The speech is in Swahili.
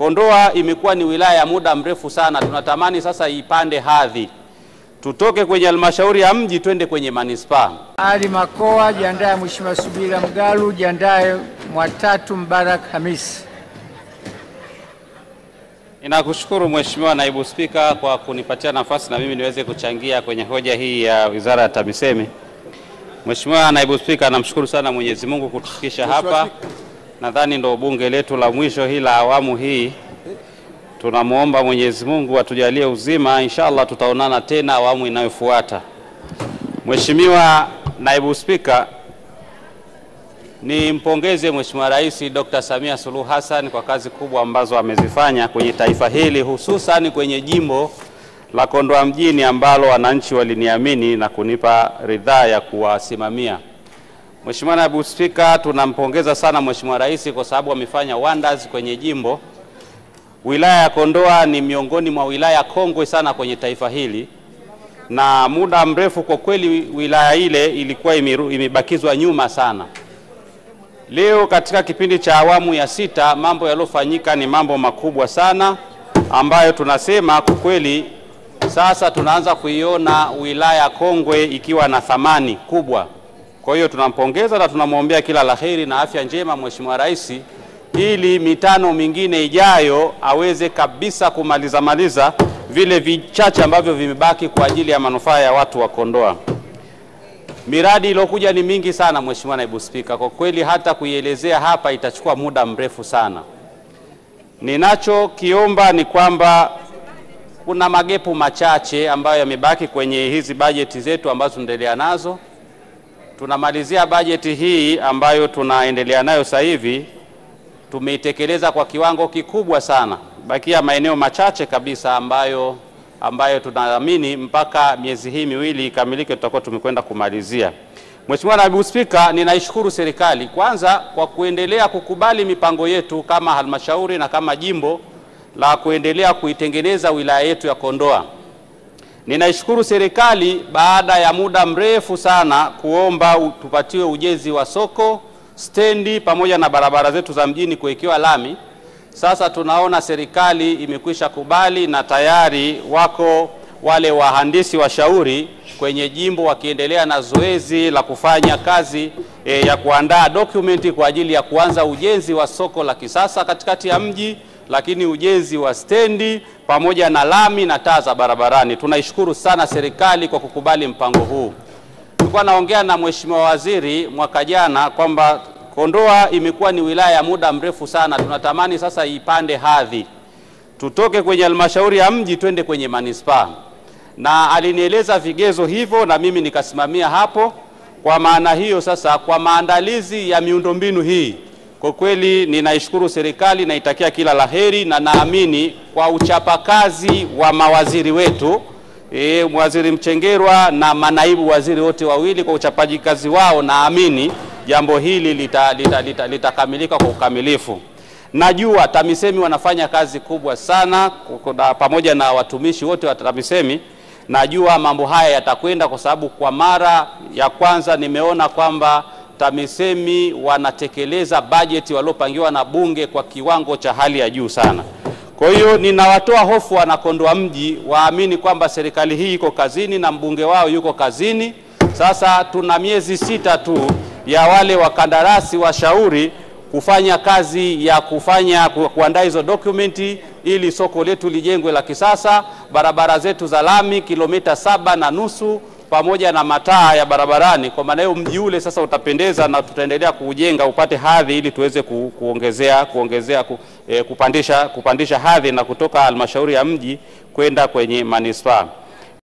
Kondoa imekuwa ni wilaya ya muda mrefu sana. Tunatamani sasa ipande hadhi. Tutoke kwenye halmashauri ya mji twende kwenye manispaa. Ali Makoa, jiandae Mheshimiwa Subira Mgalu, jiandae Mwatatu Mbarak Hamisi. Ninakushukuru Mheshimiwa Naibu Spika kwa kunipatia nafasi na mimi niweze kuchangia kwenye hoja hii ya Wizara ya TAMISEMI. Mheshimiwa Naibu Spika, namshukuru sana Mwenyezi Mungu kutufikisha hapa. Nadhani ndo bunge letu la mwisho hii la awamu hii. Tunamuomba Mwenyezi Mungu atujalie uzima, inshallah tutaonana tena awamu inayofuata. Mheshimiwa Naibu Spika, nimpongeze Mheshimiwa Rais Dr. Samia Suluhu Hassan kwa kazi kubwa ambazo amezifanya kwenye taifa hili, hususan kwenye jimbo la Kondoa mjini ambalo wananchi waliniamini na kunipa ridhaa ya kuwasimamia. Mheshimiwa Naibu Spika, tunampongeza sana Mheshimiwa Rais kwa sababu amefanya wonders kwenye jimbo. Wilaya ya Kondoa ni miongoni mwa wilaya kongwe sana kwenye taifa hili, na muda mrefu kwa kweli wilaya ile ilikuwa imebakizwa nyuma sana. Leo katika kipindi cha awamu ya 6 mambo yaliyofanyika ni mambo makubwa sana ambayo tunasema kwa kweli sasa tunaanza kuiona wilaya kongwe ikiwa na thamani kubwa. Kwa hiyo tunampongeza na tunamwombea kila laheri na afya njema Mheshimiwa Rais, ili mitano mingine ijayo aweze kabisa kumaliza vile vichache ambavyo vimebaki kwa ajili ya manufaa ya watu wa Kondoa. Miradi iliyokuja ni mingi sana Mheshimiwa Naibu Spika. Kwa kweli hata kuielezea hapa itachukua muda mrefu sana. Ninachokiomba ni kwamba kuna magepu machache ambayo yamebaki kwenye hizi bajeti zetu ambazo tunaendelea nazo. Tunamalizia bajeti hii ambayo tunaendelea nayo sasa hivi, tumeitekeleza kwa kiwango kikubwa sana. Bakia maeneo machache kabisa ambayo tunaamini mpaka miezi hii miwili ikamilike tutakuwa tumekwenda kumalizia. Mheshimiwa Naibu Spika, ninaishukuru serikali kwanza kwa kuendelea kukubali mipango yetu kama halmashauri na kama jimbo la kuendelea kuitengeneza wilaya yetu ya Kondoa. Ninaishukuru serikali baada ya muda mrefu sana kuomba tupatiwe ujenzi wa soko, stendi pamoja na barabara zetu za mjini kuwekewa lami. Sasa tunaona serikali imekwisha kubali na tayari wako wale wahandisi washauri kwenye jimbo wakiendelea na zoezi la kufanya kazi ya kuandaa dokumenti kwa ajili ya kuanza ujenzi wa soko la kisasa katikati ya mji, lakini ujenzi wa stendi pamoja na lami na taa za barabarani. Tunaishukuru sana serikali kwa kukubali mpango huu. Tulikuwa naongea na Mheshimiwa Waziri mwaka jana kwamba Kondoa imekuwa ni wilaya ya muda mrefu sana. Tunatamani sasa ipande hadhi. Tutoke kwenye halmashauri ya mji twende kwenye manispaa. Na alinieleza vigezo hivyo na mimi nikasimamia hapo. Kwa maana hiyo sasa kwa maandalizi ya miundombinu hii, kwa kweli ninaishukuru serikali na itakia kila laheri, na naamini kwa uchapakazi wa mawaziri wetu, Waziri Mchengerwa na manaibu waziri wote wawili kwa uchapaji kazi wao, naamini jambo hili litakamilika kwa ukamilifu. Najua TAMISEMI wanafanya kazi kubwa sana pamoja na watumishi wote wa TAMISEMI. Najua mambo haya yatakwenda kwa sababu kwa mara ya kwanza nimeona kwamba TAMISEMI wanatekeleza bajeti waliopangiwa na bunge kwa kiwango cha hali ya juu sana. Kwa hiyo ninawatoa hofu wana Kondoa mji waamini kwamba serikali hii iko kazini na mbunge wao yuko kazini. Sasa tuna miezi 6 tu ya wale wakandarasi washauri kufanya kazi ya kuandaa hizo dokumenti ili soko letu lijengwe la kisasa, barabara zetu za lami kilomita 7.5 pamoja na mataa ya barabarani. Kwa maana hiyo mji ule sasa utapendeza na tutaendelea kuujenga upate hadhi ili tuweze kupandisha hadhi na kutoka halmashauri ya mji kwenda kwenye manispaa.